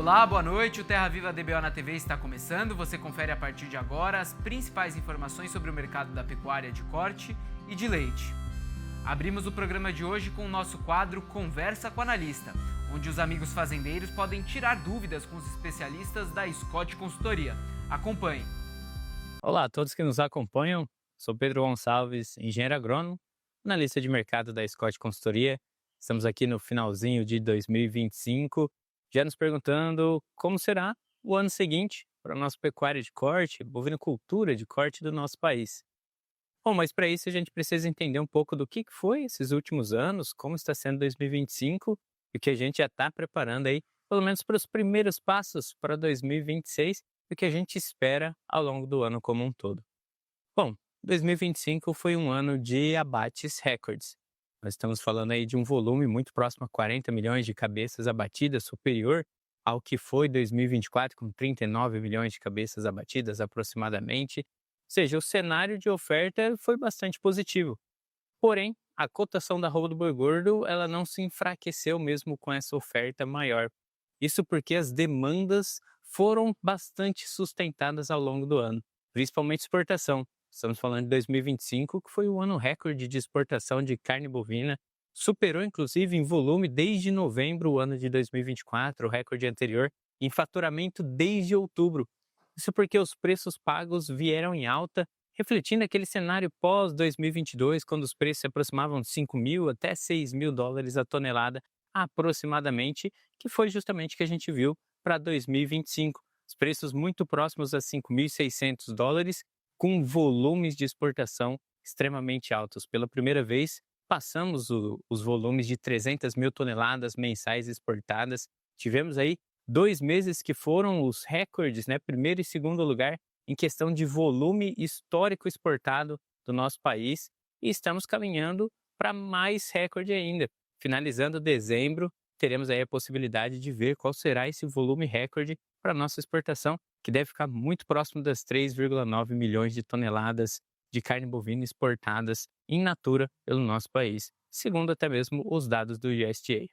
Olá, boa noite. O Terra Viva DBO na TV está começando. Você confere a partir de agora as principais informações sobre o mercado da pecuária de corte e de leite. Abrimos o programa de hoje com o nosso quadro Conversa com Analista, onde os amigos fazendeiros podem tirar dúvidas com os especialistas da Scott Consultoria. Acompanhe. Olá a todos que nos acompanham. Sou Pedro Gonçalves, engenheiro agrônomo, analista de mercado da Scott Consultoria. Estamos aqui no finalzinho de 2025, já nos perguntando como será o ano seguinte para a nossa pecuária de corte, bovinocultura de corte do nosso país. Bom, mas para isso a gente precisa entender um pouco do que foi esses últimos anos, como está sendo 2025 e o que a gente já está preparando aí, pelo menos para os primeiros passos para 2026 e o que a gente espera ao longo do ano como um todo. Bom, 2025 foi um ano de abates recordes. Nós estamos falando aí de um volume muito próximo a 40 milhões de cabeças abatidas, superior ao que foi 2024, com 39 milhões de cabeças abatidas aproximadamente. Ou seja, o cenário de oferta foi bastante positivo. Porém, a cotação da arroba do boi gordo, ela não se enfraqueceu mesmo com essa oferta maior. Isso porque as demandas foram bastante sustentadas ao longo do ano, principalmente exportação. Estamos falando de 2025, que foi o ano recorde de exportação de carne bovina, superou inclusive em volume desde novembro o ano de 2024, o recorde anterior, em faturamento desde outubro. Isso porque os preços pagos vieram em alta, refletindo aquele cenário pós-2022, quando os preços se aproximavam de 5 mil até 6 mil dólares a tonelada, aproximadamente, que foi justamente o que a gente viu para 2025. Os preços muito próximos a 5.600 dólares, com volumes de exportação extremamente altos. Pela primeira vez, passamos os volumes de 300 mil toneladas mensais exportadas. Tivemos aí 2 meses que foram os recordes, né, primeiro e segundo lugar, em questão de volume histórico exportado do nosso país. E estamos caminhando para mais recorde ainda. Finalizando dezembro, teremos aí a possibilidade de ver qual será esse volume recorde para a nossa exportação, que deve ficar muito próximo das 3,9 milhões de toneladas de carne bovina exportadas in natura pelo nosso país, segundo até mesmo os dados do USDA.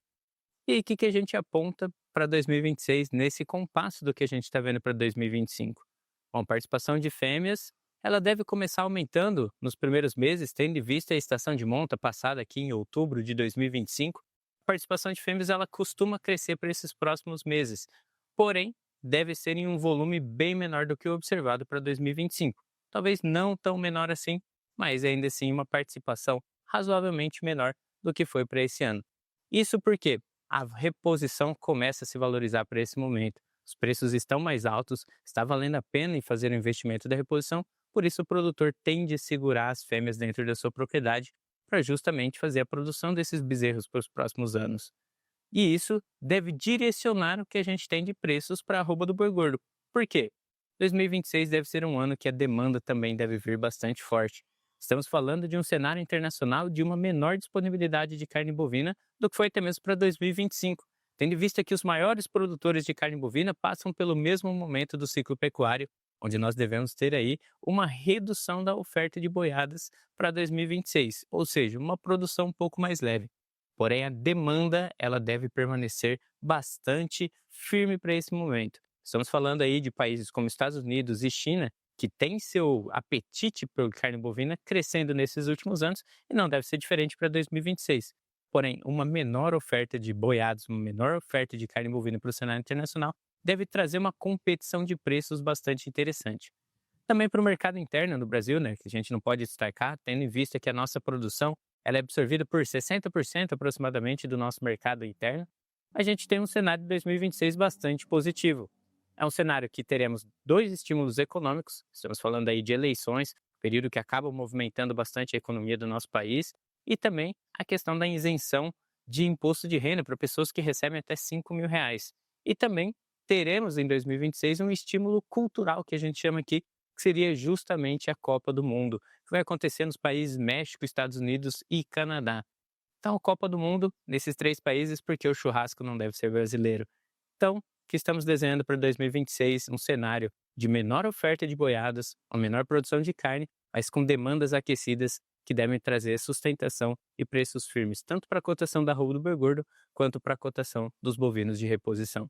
E aí, o que a gente aponta para 2026 nesse compasso do que a gente está vendo para 2025? Bom, a participação de fêmeas, ela deve começar aumentando nos primeiros meses, tendo em vista a estação de monta passada aqui em outubro de 2025. A participação de fêmeas, ela costuma crescer para esses próximos meses, porém, deve ser em um volume bem menor do que o observado para 2025. Talvez não tão menor assim, mas ainda assim uma participação razoavelmente menor do que foi para esse ano. Isso porque a reposição começa a se valorizar para esse momento. Os preços estão mais altos, está valendo a pena em fazer o investimento da reposição, por isso o produtor tende a segurar as fêmeas dentro da sua propriedade para justamente fazer a produção desses bezerros para os próximos anos. E isso deve direcionar o que a gente tem de preços para a arroba do boi gordo. Por quê? 2026 deve ser um ano que a demanda também deve vir bastante forte. Estamos falando de um cenário internacional de uma menor disponibilidade de carne bovina do que foi até mesmo para 2025, tendo em vista que os maiores produtores de carne bovina passam pelo mesmo momento do ciclo pecuário, onde nós devemos ter aí uma redução da oferta de boiadas para 2026, ou seja, uma produção um pouco mais leve. Porém, a demanda ela deve permanecer bastante firme para esse momento. Estamos falando aí de países como Estados Unidos e China, que têm seu apetite por carne bovina crescendo nesses últimos anos e não deve ser diferente para 2026. Porém, uma menor oferta de boiados, uma menor oferta de carne bovina para o cenário internacional deve trazer uma competição de preços bastante interessante. Também para o mercado interno no Brasil, né, que a gente não pode destacar, tendo em vista que a nossa produção ela é absorvida por 60% aproximadamente do nosso mercado interno, a gente tem um cenário de 2026 bastante positivo. É um cenário que teremos 2 estímulos econômicos, estamos falando aí de eleições, período que acaba movimentando bastante a economia do nosso país, e também a questão da isenção de imposto de renda para pessoas que recebem até 5 mil reais. E também teremos em 2026 um estímulo cultural que a gente chama aqui, que seria justamente a Copa do Mundo, que vai acontecer nos países México, Estados Unidos e Canadá. Então, a Copa do Mundo nesses 3 países, porque o churrasco não deve ser brasileiro. Então, o que estamos desenhando para 2026? Um cenário de menor oferta de boiadas, uma menor produção de carne, mas com demandas aquecidas que devem trazer sustentação e preços firmes, tanto para a cotação da arroba do boi gordo, quanto para a cotação dos bovinos de reposição.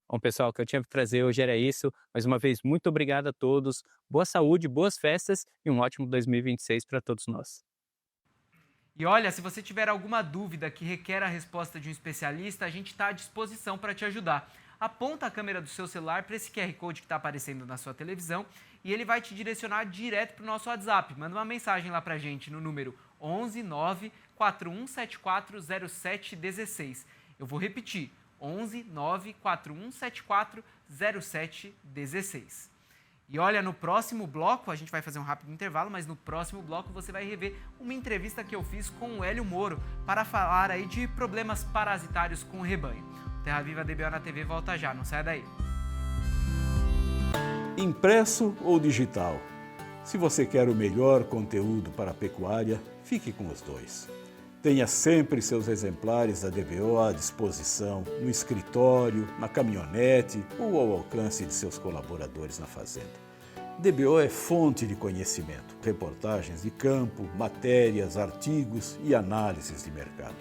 Bom, pessoal, o que eu tinha para trazer hoje era isso. Mais uma vez, muito obrigado a todos. Boa saúde, boas festas e um ótimo 2026 para todos nós. E olha, se você tiver alguma dúvida que requer a resposta de um especialista, a gente está à disposição para te ajudar. Aponta a câmera do seu celular para esse QR Code que está aparecendo na sua televisão e ele vai te direcionar direto para o nosso WhatsApp. Manda uma mensagem lá para a gente no número 11 9 4174 0716. Eu vou repetir, 11 9 4174 0716. E olha, no próximo bloco, a gente vai fazer um rápido intervalo, mas no próximo bloco você vai rever uma entrevista que eu fiz com o Hélio Moro para falar aí de problemas parasitários com o rebanho. O Terra Viva DBO na TV volta já, não sai daí. Impresso ou digital? Se você quer o melhor conteúdo para a pecuária, fique com os dois. Tenha sempre seus exemplares da DBO à disposição, no escritório, na caminhonete ou ao alcance de seus colaboradores na fazenda. DBO é fonte de conhecimento, reportagens de campo, matérias, artigos e análises de mercado.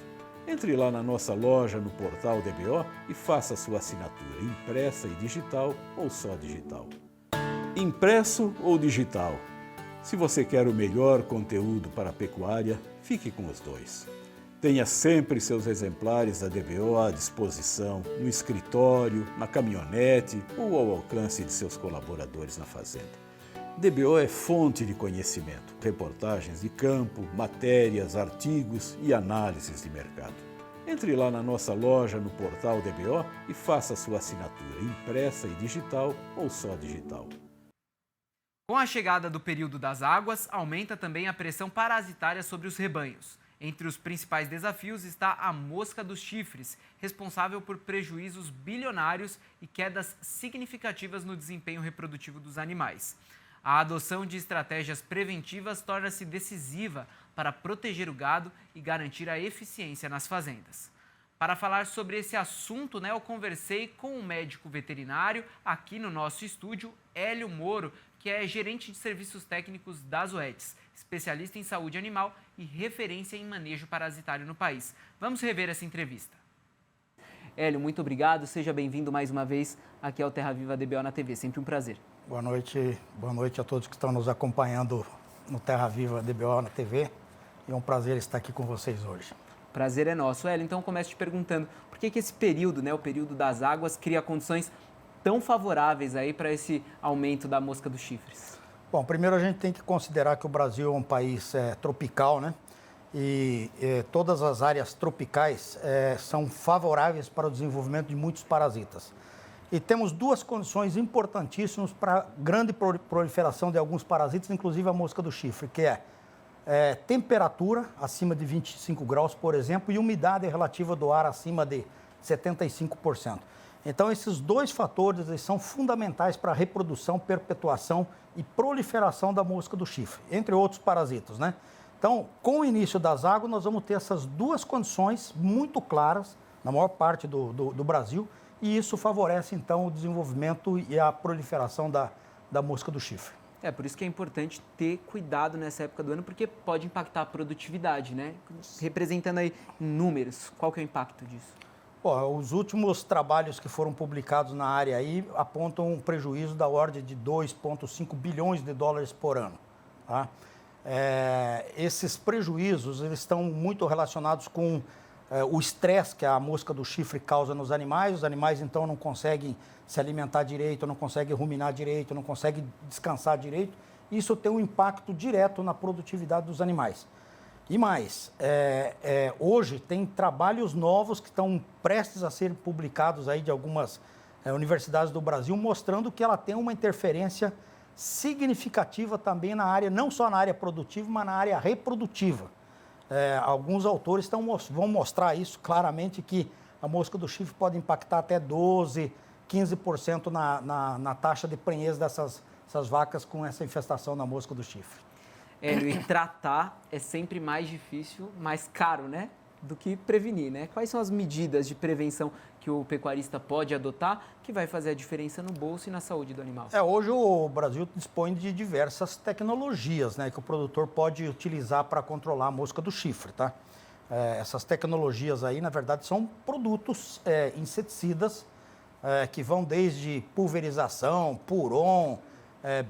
Entre lá na nossa loja no portal DBO e faça sua assinatura impressa e digital ou só digital. Impresso ou digital? Se você quer o melhor conteúdo para a pecuária, fique com os dois. Tenha sempre seus exemplares da DBO à disposição, no escritório, na caminhonete ou ao alcance de seus colaboradores na fazenda. DBO é fonte de conhecimento, reportagens de campo, matérias, artigos e análises de mercado. Entre lá na nossa loja no portal DBO e faça sua assinatura impressa e digital ou só digital. Com a chegada do período das águas, aumenta também a pressão parasitária sobre os rebanhos. Entre os principais desafios está a mosca dos chifres, responsável por prejuízos bilionários e quedas significativas no desempenho reprodutivo dos animais. A adoção de estratégias preventivas torna-se decisiva para proteger o gado e garantir a eficiência nas fazendas. Para falar sobre esse assunto, eu conversei com um médico veterinário aqui no nosso estúdio, Hélio Moro, que é gerente de serviços técnicos da Zoetis, especialista em saúde animal e referência em manejo parasitário no país. Vamos rever essa entrevista. Hélio, muito obrigado. Seja bem-vindo mais uma vez aqui ao Terra Viva DBO na TV. Sempre um prazer. Boa noite a todos que estão nos acompanhando no Terra Viva DBO na TV. É um prazer estar aqui com vocês hoje. Prazer é nosso. Hélio, então eu começo te perguntando, por que esse período, o período das águas, cria condições tão favoráveis aí para esse aumento da mosca dos chifres? Bom, primeiro a gente tem que considerar que o Brasil é um país tropical, E todas as áreas tropicais são favoráveis para o desenvolvimento de muitos parasitas. E temos duas condições importantíssimas para a grande proliferação de alguns parasitas, inclusive a mosca do chifre, que é temperatura acima de 25 graus, por exemplo, e umidade relativa do ar acima de 75%. Então, esses dois fatores são fundamentais para a reprodução, perpetuação e proliferação da mosca do chifre, entre outros parasitas, Então, com o início das águas, nós vamos ter essas duas condições muito claras, na maior parte do Brasil, e isso favorece, então, o desenvolvimento e a proliferação da mosca do chifre. Por isso que é importante ter cuidado nessa época do ano, porque pode impactar a produtividade, Representando aí em números, qual que é o impacto disso? Os últimos trabalhos que foram publicados na área aí apontam um prejuízo da ordem de 2,5 bilhões de dólares por ano. Esses prejuízos eles estão muito relacionados com o estresse que a mosca do chifre causa nos animais. Os animais, então, não conseguem se alimentar direito, não conseguem ruminar direito, não conseguem descansar direito. Isso tem um impacto direto na produtividade dos animais. E mais, hoje tem trabalhos novos que estão prestes a ser publicados aí de algumas universidades do Brasil, mostrando que ela tem uma interferência significativa também na área, não só na área produtiva, mas na área reprodutiva. Alguns autores vão mostrar isso claramente, que a mosca do chifre pode impactar até 12%, 15% na taxa de prenhez dessas vacas com essa infestação da mosca do chifre. E tratar é sempre mais difícil, mais caro, do que prevenir, Quais são as medidas de prevenção que o pecuarista pode adotar que vai fazer a diferença no bolso e na saúde do animal? Hoje o Brasil dispõe de diversas tecnologias, que o produtor pode utilizar para controlar a mosca do chifre, Essas tecnologias aí, na verdade, são produtos inseticidas que vão desde pulverização, puron,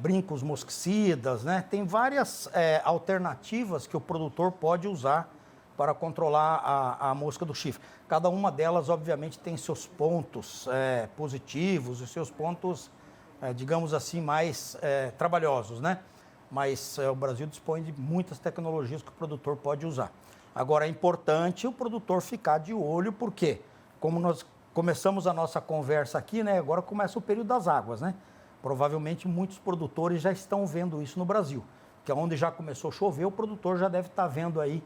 brincos mosquicidas, né? Tem várias alternativas que o produtor pode usar para controlar a mosca do chifre. Cada uma delas, obviamente, tem seus pontos positivos e seus pontos, digamos assim, mais trabalhosos, né? Mas o Brasil dispõe de muitas tecnologias que o produtor pode usar. Agora, é importante o produtor ficar de olho, porque, como nós começamos a nossa conversa aqui, né? Agora começa o período das águas, né? Provavelmente muitos produtores já estão vendo isso no Brasil, que é onde já começou a chover, o produtor já deve estar vendo aí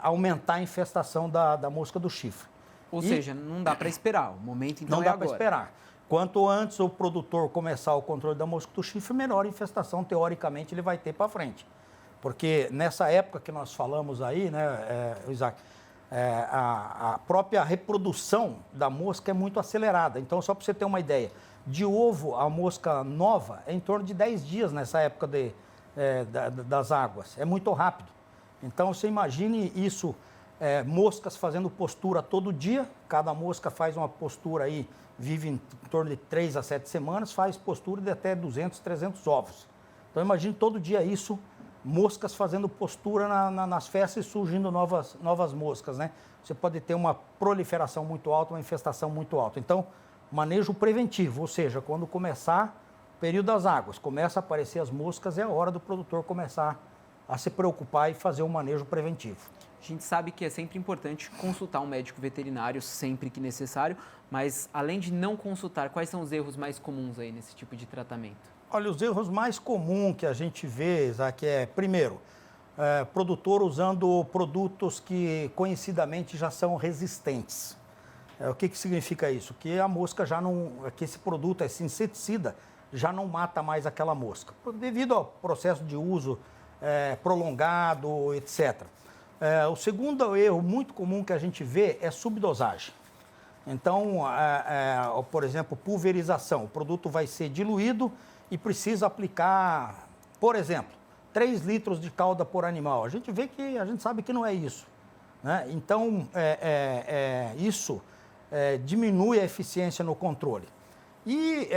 aumentar a infestação da mosca do chifre. Ou seja, não dá para esperar, o momento então não é dá agora. Para esperar. Quanto antes o produtor começar o controle da mosca do chifre, melhor a infestação, teoricamente, ele vai ter para frente. Porque nessa época que nós falamos aí, né, Isaac, a própria reprodução da mosca é muito acelerada. Então, só para você ter uma ideia, de ovo a mosca nova é em torno de 10 dias nessa época das águas. É muito rápido. Então, você imagine isso, moscas fazendo postura todo dia, cada mosca faz uma postura aí, vive em torno de 3 a 7 semanas, faz postura de até 200, 300 ovos. Então, imagine todo dia isso, moscas fazendo postura nas festas e surgindo novas moscas, né? Você pode ter uma proliferação muito alta, uma infestação muito alta. Então, manejo preventivo, ou seja, quando começar o período das águas, começa a aparecer as moscas, é a hora do produtor começar a se preocupar e fazer um manejo preventivo. A gente sabe que é sempre importante consultar um médico veterinário sempre que necessário, mas além de não consultar, quais são os erros mais comuns aí nesse tipo de tratamento? Olha, os erros mais comuns que a gente vê, Isaac, primeiro, produtor usando produtos que conhecidamente já são resistentes. O que significa isso? Que a mosca já não, que esse produto, esse inseticida, já não mata mais aquela mosca, devido ao processo de uso prolongado, etc. O segundo erro muito comum que a gente vê é subdosagem. Então, por exemplo, pulverização. O produto vai ser diluído e precisa aplicar, por exemplo, 3 litros de calda por animal. A gente sabe que não é isso, né? Então, isso diminui a eficiência no controle. E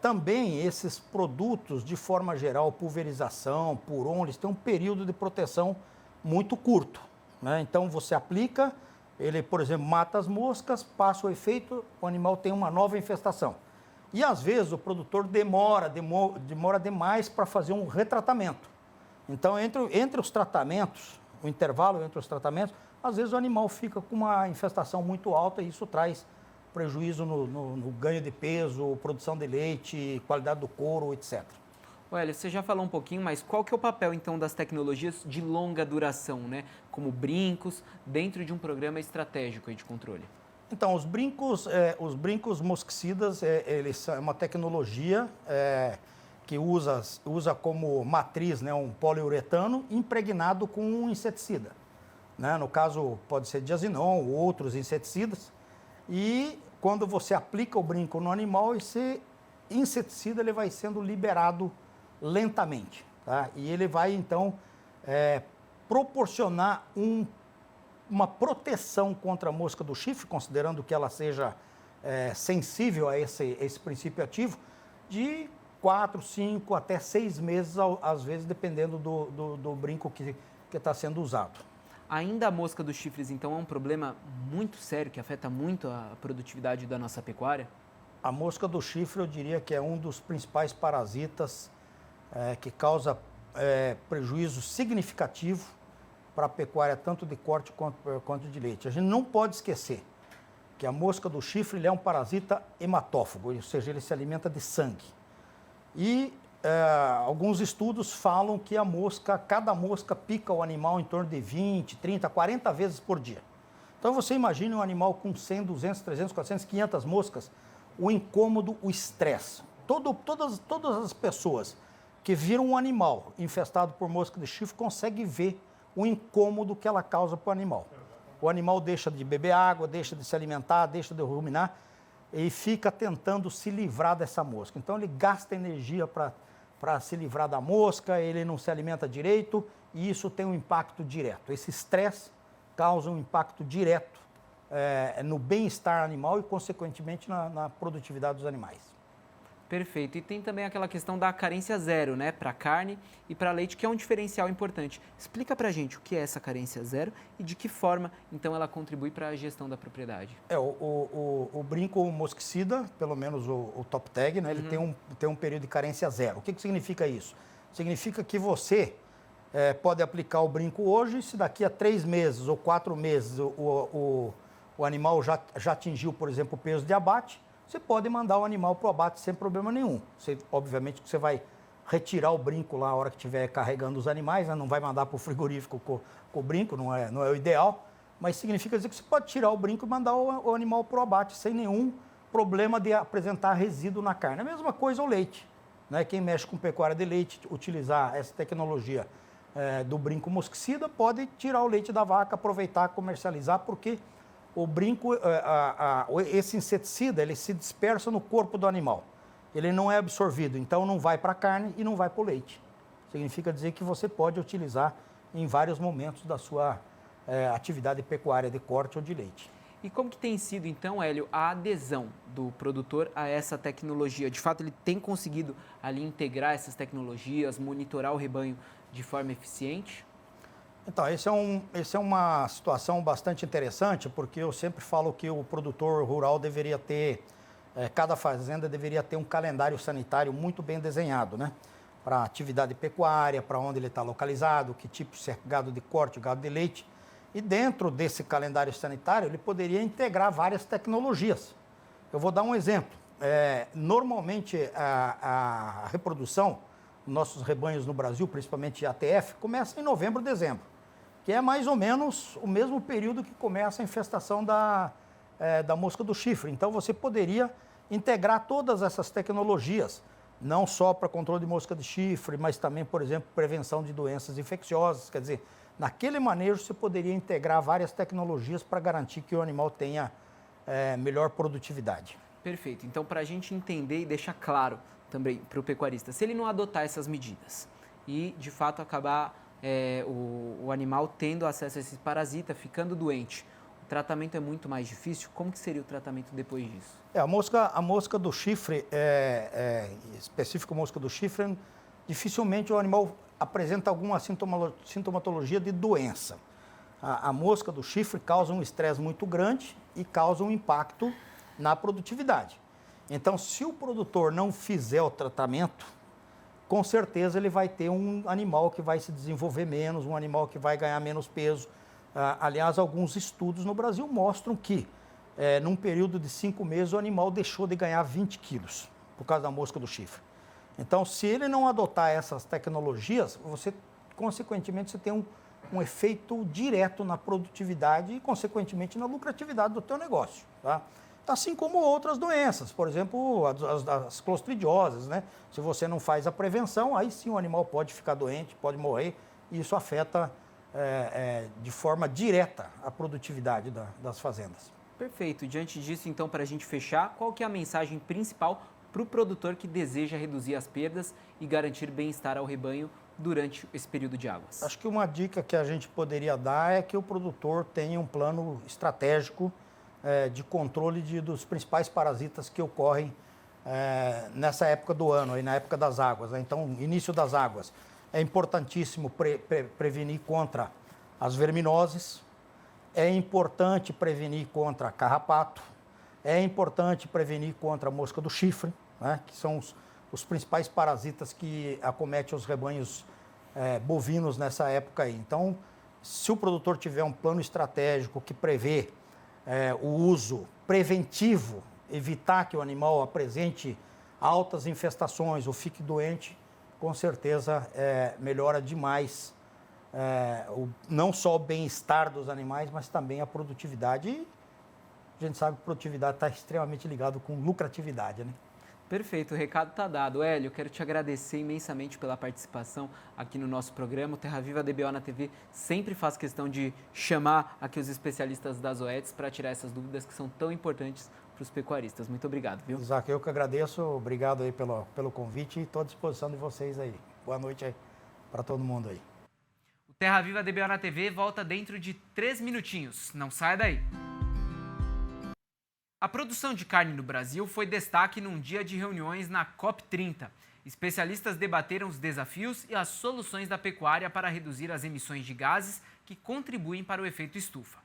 também esses produtos, de forma geral, pulverização, puron, eles têm um período de proteção muito curto, né? Então, você aplica, ele, por exemplo, mata as moscas, passa o efeito, o animal tem uma nova infestação. E, às vezes, o produtor demora demais para fazer um retratamento. Então, entre os tratamentos, o intervalo entre os tratamentos, às vezes o animal fica com uma infestação muito alta e isso traz prejuízo no ganho de peso, produção de leite, qualidade do couro, etc. Olha, você já falou um pouquinho, mas qual que é o papel, então, das tecnologias de longa duração, né? Como brincos, dentro de um programa estratégico de controle? Então, os brincos mosquicidas, eles são uma tecnologia que usa como matriz, né, um poliuretano impregnado com um inseticida, né? No caso, pode ser diazinon ou outros inseticidas. E quando você aplica o brinco no animal, esse inseticida ele vai sendo liberado lentamente, tá? E ele vai, então, proporcionar uma proteção contra a mosca do chifre, considerando que ela seja sensível a esse princípio ativo, de 4, 5 até 6 meses, às vezes, dependendo do brinco que está sendo usado. Ainda a mosca dos chifres, então, é um problema muito sério, que afeta muito a produtividade da nossa pecuária? A mosca do chifre, eu diria que é um dos principais parasitas que causa prejuízo significativo para a pecuária, tanto de corte quanto de leite. A gente não pode esquecer que a mosca do chifre ele é um parasita hematófago, ou seja, ele se alimenta de sangue. E alguns estudos falam que cada mosca pica o animal em torno de 20, 30, 40 vezes por dia. Então você imagina um animal com 100, 200, 300, 400, 500 moscas, o incômodo, o estresse. Todas as pessoas que viram um animal infestado por mosca de chifre conseguem ver o incômodo que ela causa para o animal. O animal deixa de beber água, deixa de se alimentar, deixa de ruminar e fica tentando se livrar dessa mosca. Então ele gasta energia para se livrar da mosca, ele não se alimenta direito e isso tem um impacto direto. Esse estresse causa um impacto direto no bem-estar animal e, consequentemente, na produtividade dos animais. Perfeito. E tem também aquela questão da carência zero, né, para carne e para leite, que é um diferencial importante. Explica para a gente o que é essa carência zero e de que forma, então, ela contribui para a gestão da propriedade. O brinco mosquicida, pelo menos o top tag, né, ele tem um período de carência zero. O que significa isso? Significa que você pode aplicar o brinco hoje, se daqui a 3 meses ou 4 meses o animal já atingiu, por exemplo, o peso de abate, você pode mandar o animal para o abate sem problema nenhum. Obviamente que você vai retirar o brinco lá na hora que estiver carregando os animais, né? Não vai mandar para o frigorífico com o brinco, não é o ideal, mas significa dizer que você pode tirar o brinco e mandar o animal para o abate sem nenhum problema de apresentar resíduo na carne. A mesma coisa o leite. Né? Quem mexe com pecuária de leite, utilizar essa tecnologia do brinco mosquicida, pode tirar o leite da vaca, aproveitar, comercializar, porque o brinco, esse inseticida, ele se dispersa no corpo do animal. Ele não é absorvido, então não vai para a carne e não vai para o leite. Significa dizer que você pode utilizar em vários momentos da sua atividade pecuária de corte ou de leite. E como que tem sido, então, Hélio, a adesão do produtor a essa tecnologia? De fato, ele tem conseguido ali integrar essas tecnologias, monitorar o rebanho de forma eficiente? Então, essa é uma situação bastante interessante, porque eu sempre falo que o produtor rural deveria ter, cada fazenda deveria ter um calendário sanitário muito bem desenhado, né? Para a atividade pecuária, para onde ele está localizado, que tipo, se é gado de corte, gado de leite. E dentro desse calendário sanitário, ele poderia integrar várias tecnologias. Eu vou dar um exemplo. Normalmente, a reprodução, nossos rebanhos no Brasil, principalmente ATF, começa em novembro, dezembro, que é mais ou menos o mesmo período que começa a infestação da mosca do chifre. Então, você poderia integrar todas essas tecnologias, não só para controle de mosca de chifre, mas também, por exemplo, prevenção de doenças infecciosas. Quer dizer, naquele manejo você poderia integrar várias tecnologias para garantir que o animal tenha melhor produtividade. Perfeito. Então, para a gente entender e deixar claro também para o pecuarista, se ele não adotar essas medidas e, de fato, acabar o animal tendo acesso a esse parasita, ficando doente, o tratamento é muito mais difícil? Como que seria o tratamento depois disso? A mosca do chifre, específico mosca do chifre, dificilmente o animal apresenta alguma sintomatologia de doença. A mosca do chifre causa um estresse muito grande e causa um impacto na produtividade. Então, se o produtor não fizer o tratamento, com certeza ele vai ter um animal que vai se desenvolver menos, um animal que vai ganhar menos peso. Aliás, alguns estudos no Brasil mostram que, num período de 5 meses, o animal deixou de ganhar 20 quilos por causa da mosca do chifre. Então, se ele não adotar essas tecnologias, consequentemente, você tem um efeito direto na produtividade e, consequentemente, na lucratividade do teu negócio, tá? Assim como outras doenças, por exemplo, as clostridioses, né? Se você não faz a prevenção, aí sim o animal pode ficar doente, pode morrer, e isso afeta de forma direta a produtividade das fazendas. Perfeito. Diante disso, então, para a gente fechar, qual que é a mensagem principal para o produtor que deseja reduzir as perdas e garantir bem-estar ao rebanho durante esse período de águas? Acho que uma dica que a gente poderia dar é que o produtor tenha um plano estratégico de controle dos principais parasitas que ocorrem nessa época do ano, aí, na época das águas, né? Então, início das águas. É importantíssimo prevenir contra as verminoses, é importante prevenir contra carrapato, é importante prevenir contra a mosca do chifre, né? Que são os principais parasitas que acometem os rebanhos bovinos nessa época aí. Então, se o produtor tiver um plano estratégico que prevê o uso preventivo, evitar que o animal apresente altas infestações ou fique doente, com certeza melhora demais não só o bem-estar dos animais, mas também a produtividade. E a gente sabe que produtividade está extremamente ligado com lucratividade, né? Perfeito, o recado está dado. Hélio, eu quero te agradecer imensamente pela participação aqui no nosso programa. O Terra Viva DBO na TV sempre faz questão de chamar aqui os especialistas das OETs para tirar essas dúvidas que são tão importantes para os pecuaristas. Muito obrigado, viu? Isaac, eu que agradeço. Obrigado aí pelo convite e estou à disposição de vocês aí. Boa noite aí para todo mundo aí. O Terra Viva DBO na TV volta dentro de 3 minutinhos. Não sai daí. A produção de carne no Brasil foi destaque num dia de reuniões na COP30. Especialistas debateram os desafios e as soluções da pecuária para reduzir as emissões de gases que contribuem para o efeito estufa.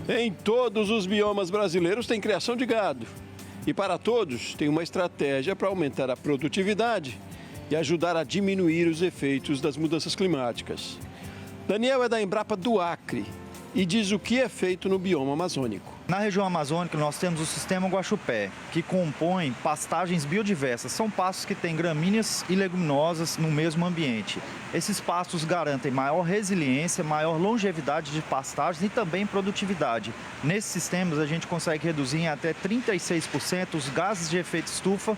Em todos os biomas brasileiros tem criação de gado. E para todos tem uma estratégia para aumentar a produtividade e ajudar a diminuir os efeitos das mudanças climáticas. Daniel é da Embrapa do Acre e diz o que é feito no bioma amazônico. Na região amazônica, nós temos o sistema Guaxupé, que compõe pastagens biodiversas. São pastos que têm gramíneas e leguminosas no mesmo ambiente. Esses pastos garantem maior resiliência, maior longevidade de pastagens e também produtividade. Nesses sistemas, a gente consegue reduzir em até 36% os gases de efeito estufa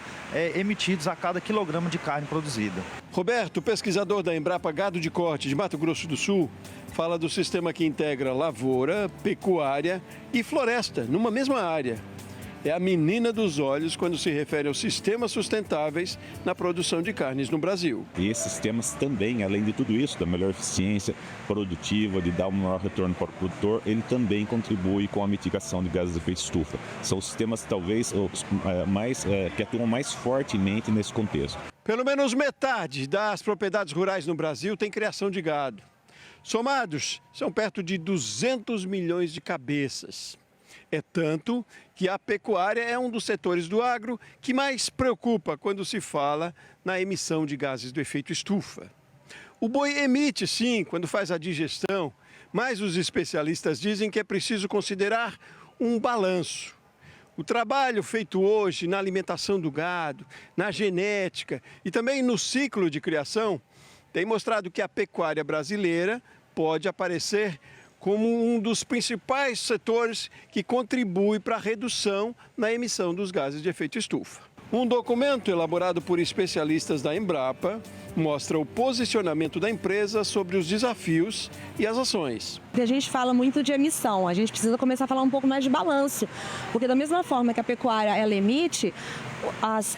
emitidos a cada quilograma de carne produzida. Roberto, pesquisador da Embrapa Gado de Corte de Mato Grosso do Sul, fala do sistema que integra lavoura, pecuária e floresta numa mesma área. É a menina dos olhos quando se refere aos sistemas sustentáveis na produção de carnes no Brasil. E esses sistemas também, além de tudo isso, da melhor eficiência produtiva, de dar um maior retorno para o produtor, ele também contribui com a mitigação de gases de efeito estufa. São os sistemas talvez que atuam mais fortemente nesse contexto. Pelo menos metade das propriedades rurais no Brasil tem criação de gado. Somados, são perto de 200 milhões de cabeças. É tanto que a pecuária é um dos setores do agro que mais preocupa quando se fala na emissão de gases do efeito estufa. O boi emite, sim, quando faz a digestão, mas os especialistas dizem que é preciso considerar um balanço. O trabalho feito hoje na alimentação do gado, na genética e também no ciclo de criação tem mostrado que a pecuária brasileira pode aparecer como um dos principais setores que contribui para a redução na emissão dos gases de efeito estufa. Um documento elaborado por especialistas da Embrapa mostra o posicionamento da empresa sobre os desafios e as ações. A gente fala muito de emissão, a gente precisa começar a falar um pouco mais de balanço, porque da mesma forma que a pecuária ela emite,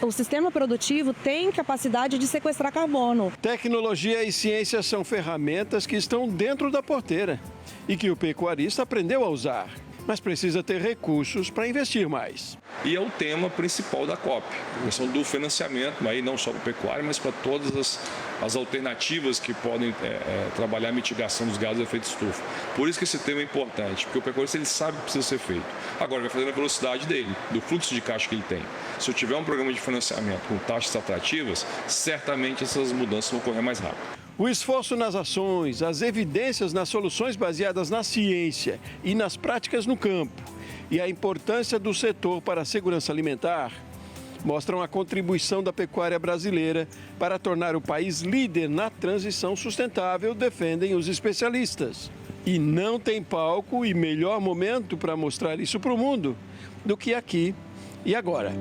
o sistema produtivo tem capacidade de sequestrar carbono. Tecnologia e ciência são ferramentas que estão dentro da porteira e que o pecuarista aprendeu a usar, mas precisa ter recursos para investir mais. E é o tema principal da COP, a questão do financiamento, aí não só para a pecuária, mas para todas as alternativas que podem trabalhar a mitigação dos gases de efeito estufa. Por isso que esse tema é importante, porque o pecuarista ele sabe o que precisa ser feito. Agora, vai fazer na velocidade dele, do fluxo de caixa que ele tem. Se eu tiver um programa de financiamento com taxas atrativas, certamente essas mudanças vão ocorrer mais rápido. O esforço nas ações, as evidências nas soluções baseadas na ciência e nas práticas no campo e a importância do setor para a segurança alimentar mostram a contribuição da pecuária brasileira para tornar o país líder na transição sustentável, defendem os especialistas. E não tem palco e melhor momento para mostrar isso para o mundo do que aqui e agora.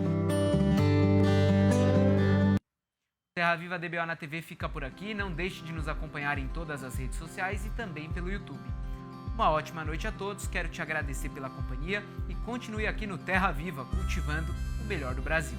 Terra Viva DBO na TV fica por aqui. Não deixe de nos acompanhar em todas as redes sociais e também pelo YouTube. Uma ótima noite a todos, quero te agradecer pela companhia e continue aqui no Terra Viva, cultivando o melhor do Brasil.